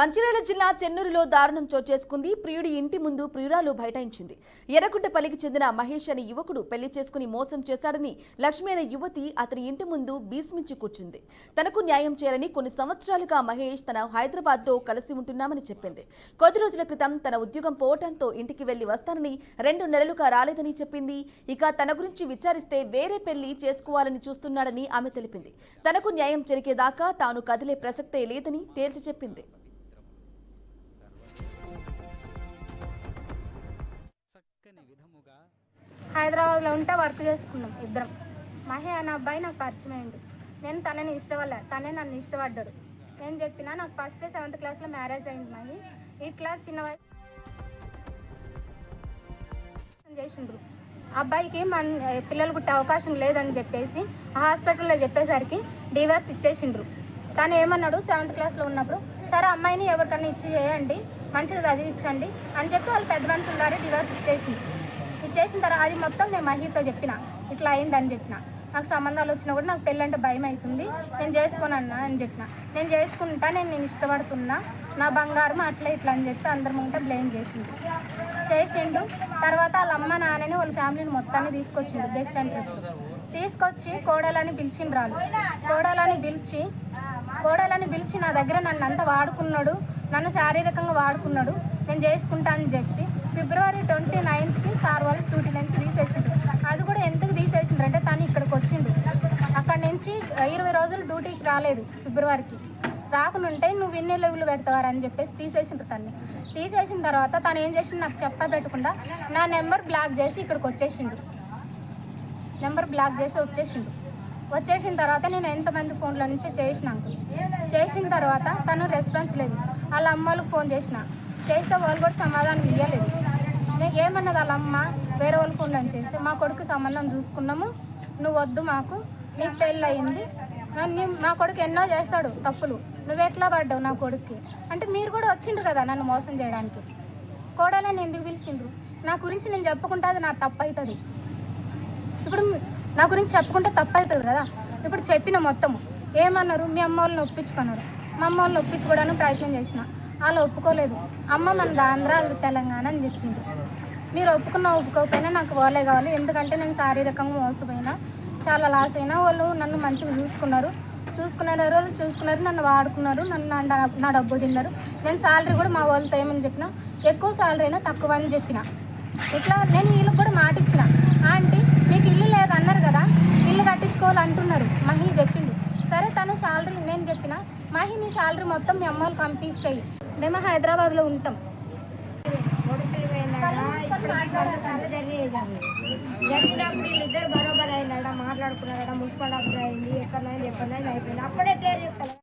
మంచిర్యాల జిల్లా చెన్నూరులో దారుణం చోటు చేసుకుంది. ప్రియుడి ఇంటి ముందు ప్రియురాలు బైఠాయించింది. ఎర్రగుంటపల్లికి చెందిన మహేష్ అనే యువకుడు పెళ్లి చేసుకుని మోసం చేశాడని లక్ష్మి అనే యువతి అతని ఇంటి ముందు బీస్మించి కూర్చుంది. తనకు న్యాయం చేయాలని కొన్ని సంవత్సరాలుగా మహేష్ తన హైదరాబాద్తో కలిసి ఉంటున్నామని చెప్పింది. కొద్ది రోజుల క్రితం తన ఉద్యోగం పోవడంతో ఇంటికి వెళ్లి వస్తానని 2 నెలలుగా రాలేదని చెప్పింది. ఇక తన గురించి విచారిస్తే వేరే పెళ్లి చేసుకోవాలని చూస్తున్నాడని ఆమె తెలిపింది. తనకు న్యాయం జరిగేదాకా తాను కదిలే ప్రసక్తే లేదని తేల్చి చెప్పింది. హైదరాబాద్లో ఉంటే వర్క్ చేసుకున్నాం ఇద్దరం. మహే అనే అబ్బాయి నాకు పరిచయం అయ్యిండు. నేను తనని ఇష్టపడలే, తనే నన్ను ఇష్టపడ్డాడు. నేను చెప్పినా నాకు ఫస్ట్ 7th క్లాస్లో మ్యారేజ్ అయింది. మహి ఇట్లా చిన్న వయసు చేసిండ్రు. అబ్బాయికి పిల్లలు పుట్టే అవకాశం లేదని చెప్పేసి హాస్పిటల్లో చెప్పేసరికి డివోర్స్ ఇచ్చేసిండ్రు. తను ఏమన్నాడు, 7th క్లాస్లో ఉన్నప్పుడు సరే అమ్మాయిని ఎవరికన్నా ఇచ్చి చేయండి, మంచిగా చదివించండి అని చెప్పి వాళ్ళు పెద్ద మనుషుల ద్వారా డివోర్స్ ఇచ్చేసిన తర్వాత అది మొత్తం నేను మహితో చెప్పిన, ఇట్లా అయిందని చెప్పిన. నాకు సంబంధాలు వచ్చినా కూడా నాకు పెళ్ళంటే భయం అవుతుంది, నేను చేసుకోనన్నా అని చెప్పిన. నేను చేసుకుంటా, నేను ఇష్టపడుతున్నా, నా బంగారం అట్లా ఇట్లా అని చెప్పి అందరి ముంగట బ్లేమ్ చేసిండు. తర్వాత వాళ్ళ అమ్మ నాన్నని వాళ్ళ ఫ్యామిలీని మొత్తాన్ని తీసుకొచ్చిండు. గెస్ట్ అండ్ తీసుకొచ్చి కోడలని పిలిచిండ్రు. కోడలని పిలిచి నా దగ్గర నన్ను అంతా వాడుకున్నాడు, నన్ను శారీరకంగా వాడుకున్నాడు, నేను చేసుకుంటా అని చెప్పి February 29th సార్ వాళ్ళు డ్యూటీ నుంచి తీసేసిండ్రు. అది కూడా ఎందుకు తీసేసిండ్రు అంటే తను ఇక్కడికి వచ్చిండు. అక్కడి నుంచి 20 రోజులు డ్యూటీకి రాలేదు. ఫిబ్రవరికి రాకునుంటే నువ్వు ఇన్ని లెవెలు పెడతావారు అని చెప్పేసి తీసేసిండ్రు. తన్ని తీసేసిన తర్వాత తను ఏం చేసిండు, నాకు చెప్పబెట్టకుండా నా నెంబర్ బ్లాక్ చేసి ఇక్కడికి వచ్చేసిండు. వచ్చేసిన తర్వాత నేను ఎంతమంది ఫోన్ల నుంచి చేసిన తర్వాత తను రెస్పాన్స్ లేదు. వాళ్ళ అమ్మ వాళ్ళకి ఫోన్ చేస్తే వాళ్ళు కూడా సమాధానం ఇవ్వలేదు. నేను ఏమన్నది వాళ్ళ అమ్మ, వేరే వాళ్ళ ఫోన్లో చేస్తే మా కొడుకు సంబంధం చూసుకున్నాము, నువ్వు వద్దు, మాకు నీకు పెళ్ళి అయింది, నా కొడుకు ఎన్నో చేస్తాడు తప్పులు, నువ్వు ఎట్లా పడ్డావు నా కొడుక్కి అంటే మీరు కూడా వచ్చిండ్రు కదా నన్ను మోసం చేయడానికి. కోడలని ఎందుకు పిలిచిండ్రు? నా గురించి నేను చెప్పుకుంటే అది నా తప్పు అవుతుంది. ఇప్పుడు నా గురించి చెప్పుకుంటే తప్పు అవుతుంది కదా. ఇప్పుడు చెప్పిన మొత్తము ఏమన్నారు, మీ అమ్మ వాళ్ళని ఒప్పించుకున్నారు. మా అమ్మ వాళ్ళని ఒప్పించుకోవడానికి ప్రయత్నం చేసిన, వాళ్ళు ఒప్పుకోలేదు. అమ్మ మన ఆంధ్ర తెలంగాణ అని చెప్పిండ్రు. మీరు ఒప్పుకోకపోయినా నాకు వాళ్ళే కావాలి, ఎందుకంటే నేను శారీరకంగా మోసపోయినా, చాలా లాస్ అయినా. వాళ్ళు నన్ను మంచిగా చూసుకున్నారు, నన్ను వాడుకున్నారు, నా డబ్బు తిన్నారు. నేను శాలరీ కూడా మా వాళ్ళతో ఏమని చెప్పిన, ఎక్కువ శాలరీ అయినా తక్కువ అని చెప్పిన. ఇట్లా నేను వీళ్ళకి కూడా మాట ఇచ్చిన, ఆంటీ మీకు ఇల్లు లేదన్నారు కదా, ఇల్లు కట్టించుకోవాలంటున్నారు. మహి చెప్పిండు. సరే తన శాలరీ నేను చెప్పిన, మహి నీ శాలరీ మొత్తం మీ అమ్మ వాళ్ళకి పంపించేయి, మేము హైదరాబాద్లో ఉంటాం. జరిగినప్పుడు వీళ్ళిద్దరు బరోబర్ అయినాడా, మాట్లాడుకున్నాడా, మున్సిపల్ ఆఫీసర్ అయింది, ఎక్కడైనా అయిపోయింది. అప్పుడే క్లియర్ చేస్తాను.